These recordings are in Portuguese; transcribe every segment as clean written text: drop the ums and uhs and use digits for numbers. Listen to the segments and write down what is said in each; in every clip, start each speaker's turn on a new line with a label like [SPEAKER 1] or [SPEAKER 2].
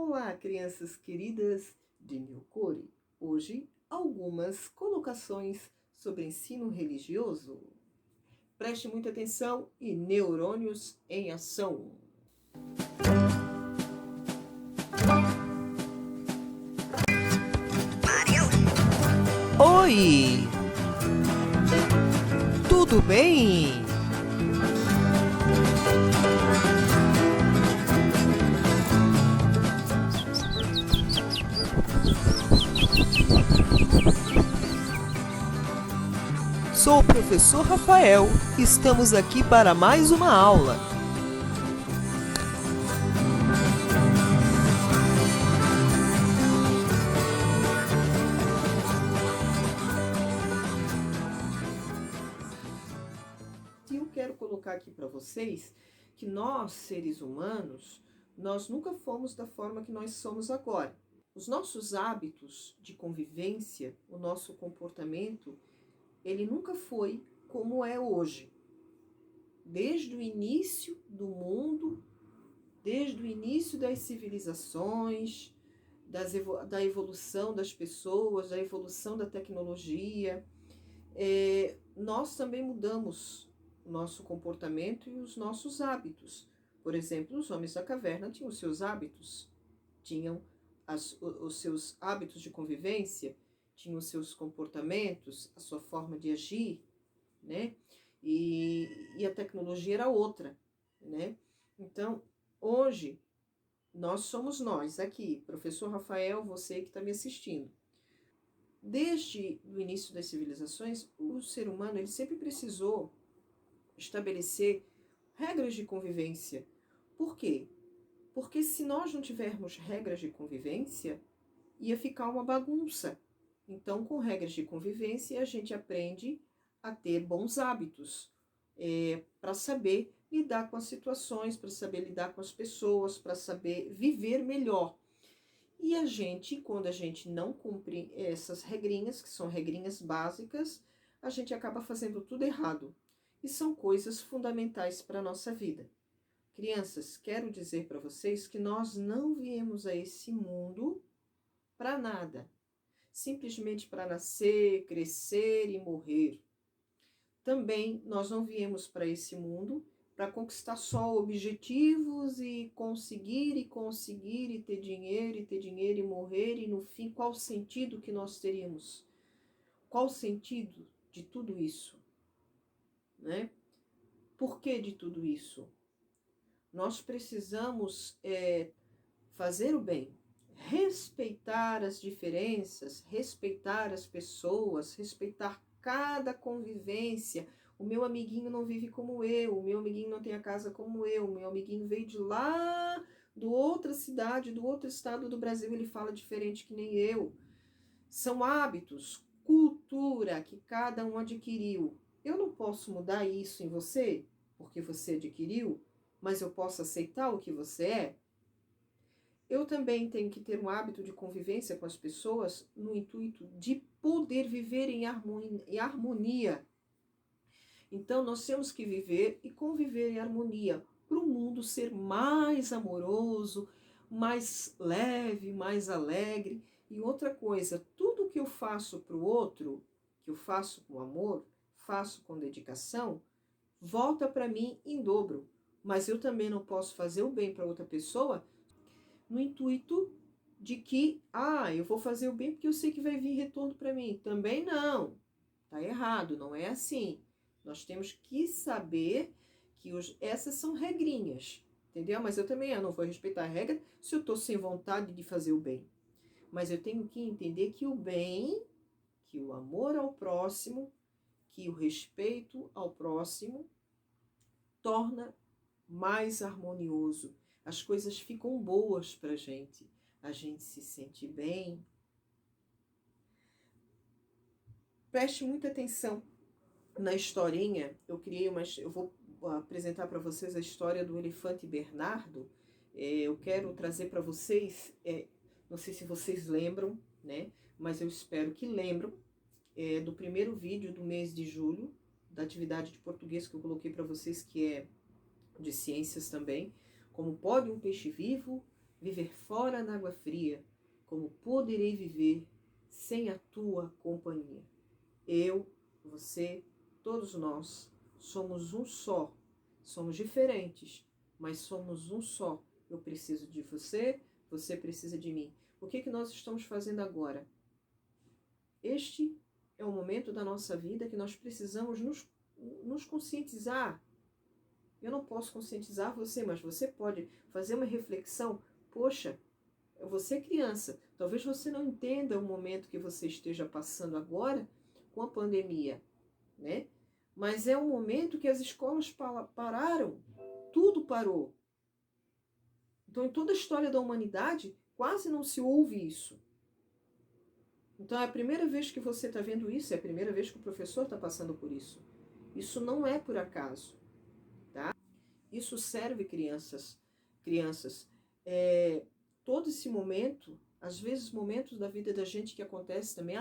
[SPEAKER 1] Olá, crianças queridas de Nilcore. Hoje, algumas colocações sobre ensino religioso. Preste muita atenção e neurônios em ação.
[SPEAKER 2] Oi! Tudo bem? Sou o professor Rafael. Estamos aqui para mais uma aula.
[SPEAKER 1] E eu quero colocar aqui para vocês que nós, seres humanos, nós nunca fomos da forma que nós somos agora. Os nossos hábitos de convivência, o nosso comportamento, ele nunca foi como é hoje. Desde o início do mundo, desde o início das civilizações, da evolução das pessoas, da evolução da tecnologia, nós também mudamos o nosso comportamento e os nossos hábitos. Por exemplo, os homens da caverna tinham os seus hábitos, tinham os seus hábitos de convivência, tinham os seus comportamentos, a sua forma de agir, né? E a tecnologia era outra, né? Então, hoje, nós somos nós aqui, professor Rafael, você que está me assistindo. Desde o início das civilizações, o ser humano ele sempre precisou estabelecer regras de convivência. Por quê? Porque se nós não tivermos regras de convivência, ia ficar uma bagunça. Então, com regras de convivência, a gente aprende a ter bons hábitos, para saber lidar com as situações, para saber lidar com as pessoas, para saber viver melhor. E a gente, quando a gente não cumpre essas regrinhas, que são regrinhas básicas, a gente acaba fazendo tudo errado. E são coisas fundamentais para a nossa vida. Crianças, quero dizer para vocês que nós não viemos a esse mundo para nada. Simplesmente para nascer, crescer e morrer. Também nós não viemos para esse mundo para conquistar só objetivos e conseguir e ter dinheiro e morrer, e no fim, qual o sentido que nós teríamos? Qual o sentido de tudo isso? Né? Por que de tudo isso? Nós precisamos fazer o bem, respeitar as diferenças, respeitar as pessoas, respeitar cada convivência. O meu amiguinho não vive como eu, o meu amiguinho não tem a casa como eu, o meu amiguinho veio de lá, do outra cidade, do outro estado do Brasil, ele fala diferente que nem eu. São hábitos, cultura que cada um adquiriu. Eu não posso mudar isso em você, porque você adquiriu, mas eu posso aceitar o que você é. Eu também tenho que ter um hábito de convivência com as pessoas no intuito de poder viver em harmonia. Então, nós temos que viver e conviver em harmonia para o mundo ser mais amoroso, mais leve, mais alegre. E outra coisa, tudo que eu faço para o outro, que eu faço com amor, faço com dedicação, volta para mim em dobro. Mas eu também não posso fazer o bem para outra pessoa no intuito de que, eu vou fazer o bem porque eu sei que vai vir retorno para mim. Também não. Tá errado, não é assim. Nós temos que saber que essas são regrinhas, entendeu? Mas eu também não vou respeitar a regra se eu estou sem vontade de fazer o bem. Mas eu tenho que entender que o bem, que o amor ao próximo, que o respeito ao próximo torna mais harmonioso. As coisas ficam boas para a gente se sente bem. Preste muita atenção na historinha. Eu vou apresentar para vocês a história do elefante Bernardo. Eu quero trazer para vocês, não sei se vocês lembram, né? Mas eu espero que lembram do primeiro vídeo do mês de julho, da atividade de português que eu coloquei para vocês, que é de ciências também. Como pode um peixe vivo viver fora na água fria, como poderei viver sem a tua companhia? Eu, você, todos nós somos um só. Somos diferentes, mas somos um só. Eu preciso de você, você precisa de mim. O que nós estamos fazendo agora? Este é o momento da nossa vida que nós precisamos nos conscientizar. Eu não posso conscientizar você, mas você pode fazer uma reflexão. Poxa, você criança, talvez você não entenda o momento que você esteja passando agora com a pandemia, né? Mas é um momento que as escolas pararam, tudo parou. Então, em toda a história da humanidade, quase não se ouve isso. Então, é a primeira vez que você está vendo isso, é a primeira vez que o professor está passando por isso. Isso não é por acaso, tá? Isso serve, crianças. Todo esse momento, às vezes momentos da vida da gente que acontece também,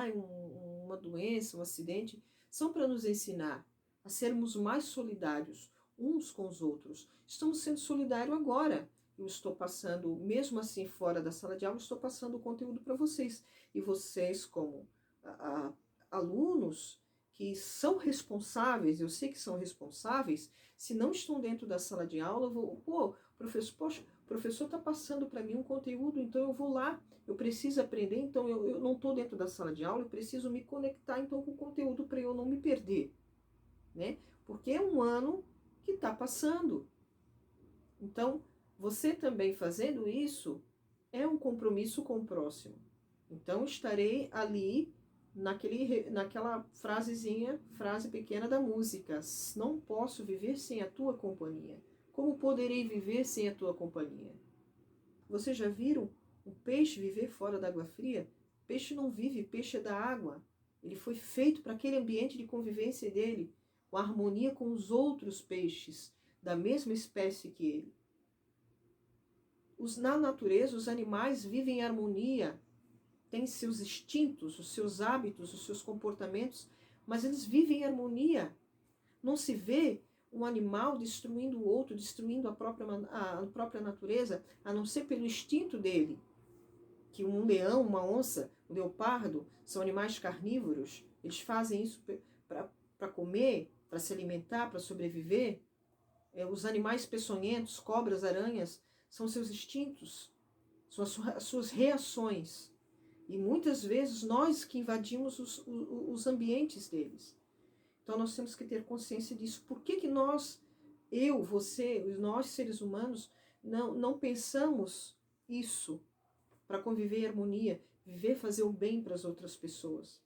[SPEAKER 1] uma doença, um acidente, são para nos ensinar a sermos mais solidários uns com os outros. Estamos sendo solidários agora. Eu estou passando, mesmo assim fora da sala de aula, estou passando o conteúdo para vocês. E vocês, como alunos que são responsáveis, eu sei que são responsáveis, se não estão dentro da sala de aula, o professor está passando para mim um conteúdo, então eu vou lá, eu preciso aprender, então eu não estou dentro da sala de aula, eu preciso me conectar então com o conteúdo para eu não me perder, né? Porque é um ano que está passando. Então, você também fazendo isso é um compromisso com o próximo. Então, estarei ali naquela frase pequena da música. Não posso viver sem a tua companhia. Como poderei viver sem a tua companhia? Vocês já viram um peixe viver fora da água fria? Peixe não vive, peixe é da água. Ele foi feito para aquele ambiente de convivência dele, com harmonia com os outros peixes da mesma espécie que ele. Na natureza, os animais vivem em harmonia, têm seus instintos, os seus hábitos, os seus comportamentos, mas eles vivem em harmonia. Não se vê um animal destruindo o outro, destruindo a própria natureza, a não ser pelo instinto dele. Que um leão, uma onça, um leopardo, são animais carnívoros, eles fazem isso para comer, para se alimentar, para sobreviver. Os animais peçonhentos, cobras, aranhas, são seus instintos, são as suas reações. E muitas vezes nós que invadimos os ambientes deles. Então nós temos que ter consciência disso. Por que nós, você, nós seres humanos, não pensamos isso para conviver em harmonia, fazer o bem para as outras pessoas?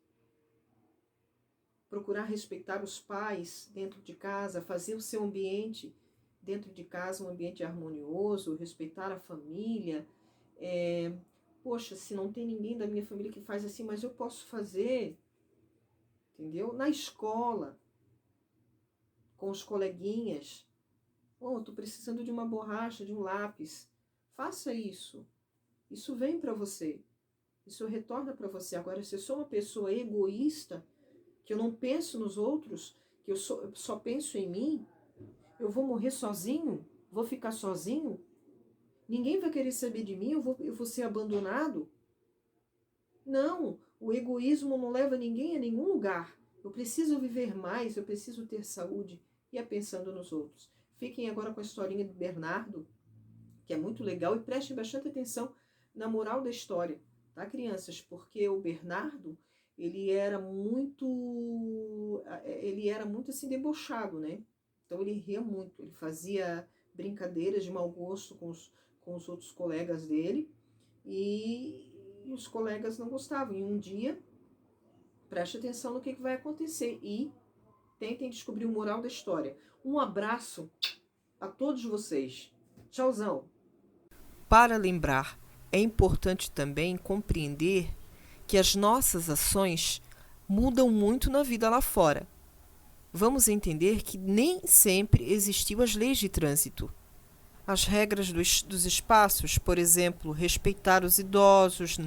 [SPEAKER 1] Procurar respeitar os pais dentro de casa, fazer o seu ambiente dentro de casa um ambiente harmonioso, respeitar a família. Poxa, se não tem ninguém da minha família que faz assim, mas eu posso fazer, entendeu? Na escola, com os coleguinhas. Estou precisando de uma borracha, de um lápis. Faça isso. Isso vem para você. Isso retorna para você. Agora, se eu sou uma pessoa egoísta, que eu não penso nos outros, que eu só penso em mim, eu vou morrer sozinho? Vou ficar sozinho? Ninguém vai querer saber de mim? Eu vou ser abandonado? Não, o egoísmo não leva ninguém a nenhum lugar. Eu preciso viver mais, eu preciso ter saúde. E é pensando nos outros. Fiquem agora com a historinha do Bernardo, que é muito legal, e prestem bastante atenção na moral da história, tá, crianças? Porque o Bernardo, ele era muito assim debochado, né? Então ele ria muito, ele fazia brincadeiras de mau gosto com os outros colegas dele, e os colegas não gostavam. E um dia, preste atenção no que vai acontecer e tentem descobrir o moral da história. Um abraço a todos vocês. Tchauzão!
[SPEAKER 2] Para lembrar, é importante também compreender que as nossas ações mudam muito na vida lá fora. Vamos entender que nem sempre existiam as leis de trânsito. As regras dos espaços, por exemplo, respeitar os idosos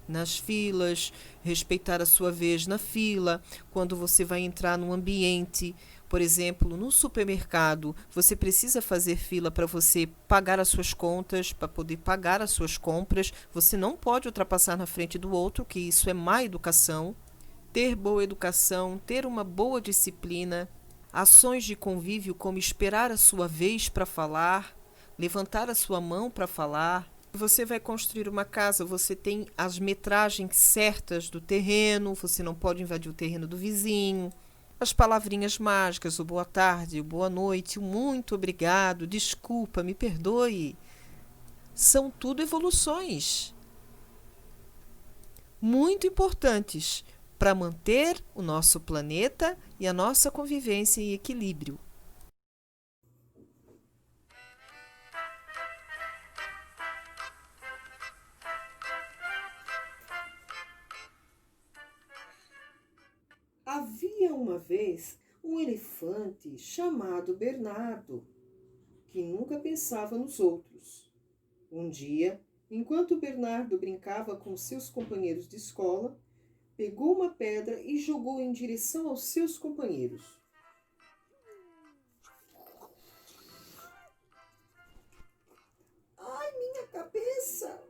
[SPEAKER 2] nas filas, respeitar a sua vez na fila, quando você vai entrar num ambiente, Por exemplo, no supermercado, você precisa fazer fila para você pagar as suas contas, para poder pagar as suas compras. Você não pode ultrapassar na frente do outro, que isso é má educação. Ter boa educação, ter uma boa disciplina, ações de convívio como esperar a sua vez para falar, levantar a sua mão para falar. Você vai construir uma casa, você tem as metragens certas do terreno, você não pode invadir o terreno do vizinho. As palavrinhas mágicas, o boa tarde, o boa noite, o muito obrigado, desculpa, me perdoe, são tudo evoluções muito importantes para manter o nosso planeta e a nossa convivência em equilíbrio.
[SPEAKER 1] Havia uma vez um elefante chamado Bernardo, que nunca pensava nos outros. Um dia, enquanto Bernardo brincava com seus companheiros de escola, pegou uma pedra e jogou em direção aos seus companheiros. Ai, minha cabeça!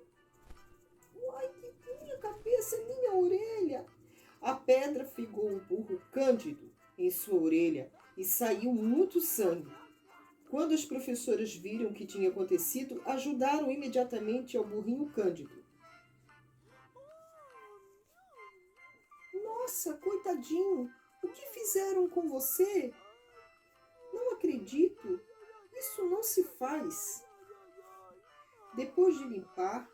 [SPEAKER 1] Ai, minha cabeça, minha orelha! A pedra pegou o burro Cândido em sua orelha e saiu muito sangue. Quando as professoras viram o que tinha acontecido, ajudaram imediatamente ao burrinho Cândido. Nossa, coitadinho, o que fizeram com você? Não acredito, isso não se faz. Depois de limpar,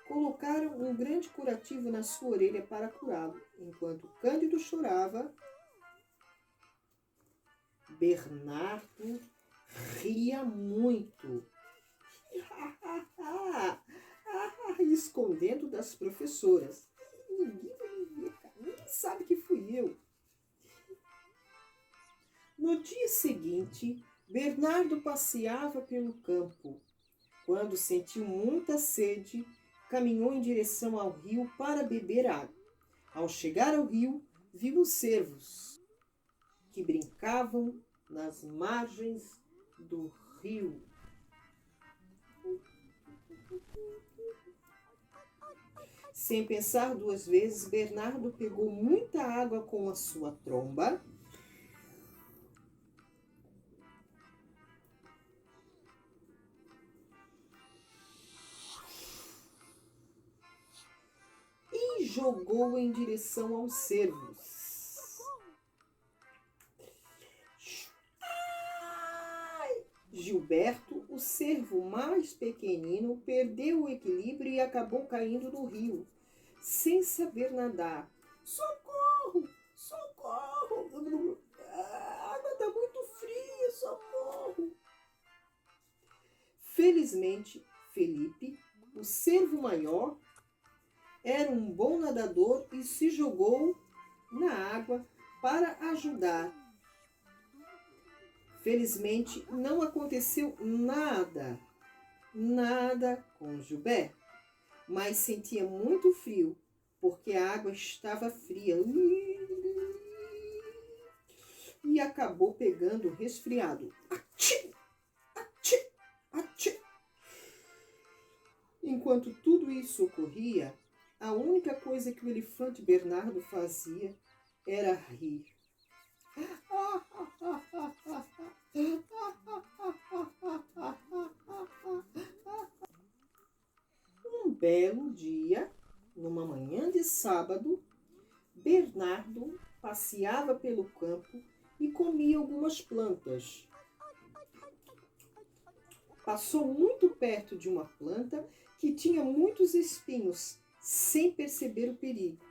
[SPEAKER 1] colocaram um grande curativo na sua orelha para curá-lo. Enquanto Cândido chorava, Bernardo ria muito, escondendo das professoras. Ninguém vai me ver, cara. Ninguém sabe que fui eu. No dia seguinte, Bernardo passeava pelo campo. Quando sentiu muita sede, caminhou em direção ao rio para beber água. Ao chegar ao rio, viu os cervos que brincavam nas margens do rio. Sem pensar duas vezes, Bernardo pegou muita água com a sua tromba e jogou em direção aos cervos. Gilberto, o cervo mais pequenino, perdeu o equilíbrio e acabou caindo no rio, sem saber nadar. Socorro! Socorro! A água está muito fria, socorro! Felizmente, Felipe, o cervo maior, era um bom nadador e se jogou na água para ajudar. Felizmente, não aconteceu nada com Gilberto, mas sentia muito frio, porque a água estava fria e acabou pegando resfriado. Atchim! Atchim! Atchim! Enquanto tudo isso ocorria, a única coisa que o elefante Bernardo fazia era rir. Um belo dia, numa manhã de sábado, Bernardo passeava pelo campo e comia algumas plantas. Passou muito perto de uma planta que tinha muitos espinhos, sem perceber o perigo.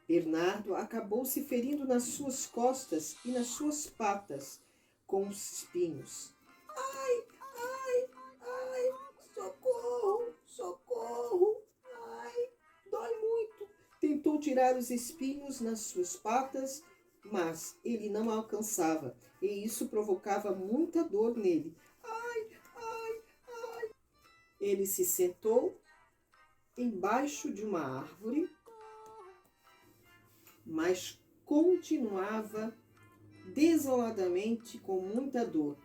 [SPEAKER 1] Bernardo acabou se ferindo nas suas costas e nas suas patas com os espinhos. Ai, ai, ai, socorro, socorro, ai, dói muito. Tentou tirar os espinhos nas suas patas, mas ele não alcançava e isso provocava muita dor nele. Ai, ai, ai. Ele se sentou embaixo de uma árvore, mas continuava desoladamente com muita dor.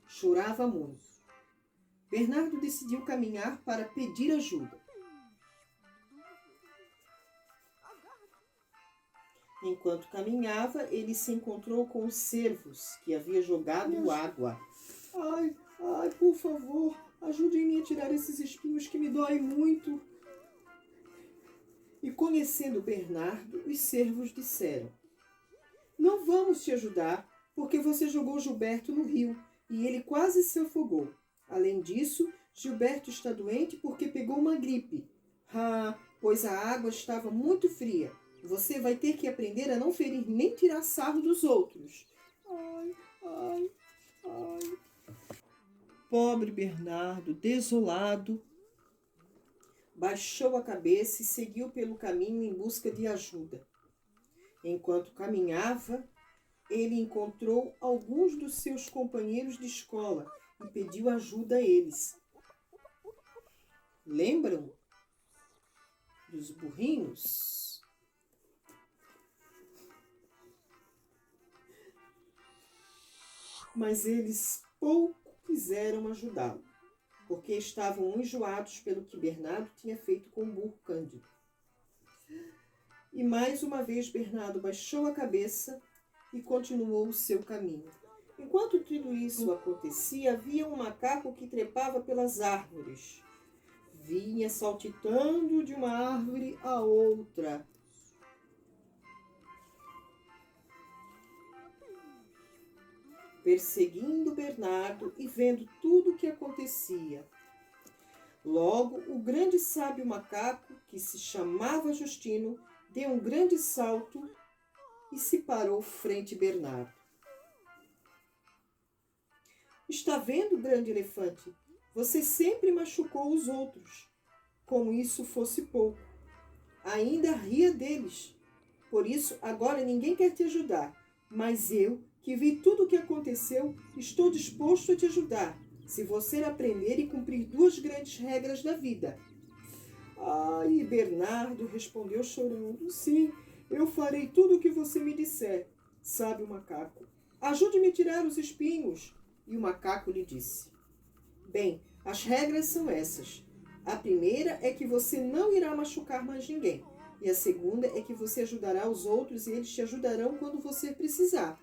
[SPEAKER 1] Chorava muito. Bernardo decidiu caminhar para pedir ajuda. Enquanto caminhava, ele se encontrou com os cervos que havia jogado água. Ai, por favor, ajudem-me a tirar esses espinhos que me doem muito. E conhecendo Bernardo, os cervos disseram: não vamos te ajudar, porque você jogou Gilberto no rio e ele quase se afogou. Além disso, Gilberto está doente porque pegou uma gripe. Pois a água estava muito fria. Você vai ter que aprender a não ferir nem tirar sarro dos outros. Ai. Pobre Bernardo, desolado, baixou a cabeça e seguiu pelo caminho em busca de ajuda. Enquanto caminhava, ele encontrou alguns dos seus companheiros de escola e pediu ajuda a eles. Lembram dos burrinhos? Mas eles pouco quiseram ajudá-lo, porque estavam enjoados pelo que Bernardo tinha feito com o burro Cândido. E mais uma vez Bernardo baixou a cabeça e continuou o seu caminho. Enquanto tudo isso acontecia, havia um macaco que trepava pelas árvores. Vinha saltitando de uma árvore a outra. Perseguindo Bernardo e vendo tudo o que acontecia. Logo, o grande sábio macaco, que se chamava Justino, deu um grande salto e se parou frente a Bernardo. Está vendo, grande elefante? Você sempre machucou os outros, como isso fosse pouco. Ainda ria deles. Por isso, agora ninguém quer te ajudar. Mas eu, que vi tudo o que aconteceu, estou disposto a te ajudar, se você aprender e cumprir duas grandes regras da vida. Ai, Bernardo respondeu chorando. Sim, eu farei tudo o que você me disser, sabe o macaco. Ajude-me a tirar os espinhos. E o macaco lhe disse: bem, as regras são essas. A primeira é que você não irá machucar mais ninguém. E a segunda é que você ajudará os outros e eles te ajudarão quando você precisar.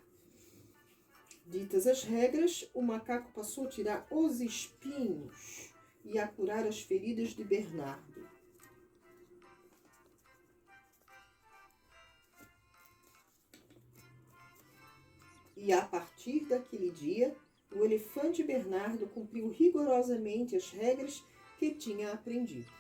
[SPEAKER 1] Ditas as regras, o macaco passou a tirar os espinhos e a curar as feridas de Bernardo. E a partir daquele dia, o elefante Bernardo cumpriu rigorosamente as regras que tinha aprendido.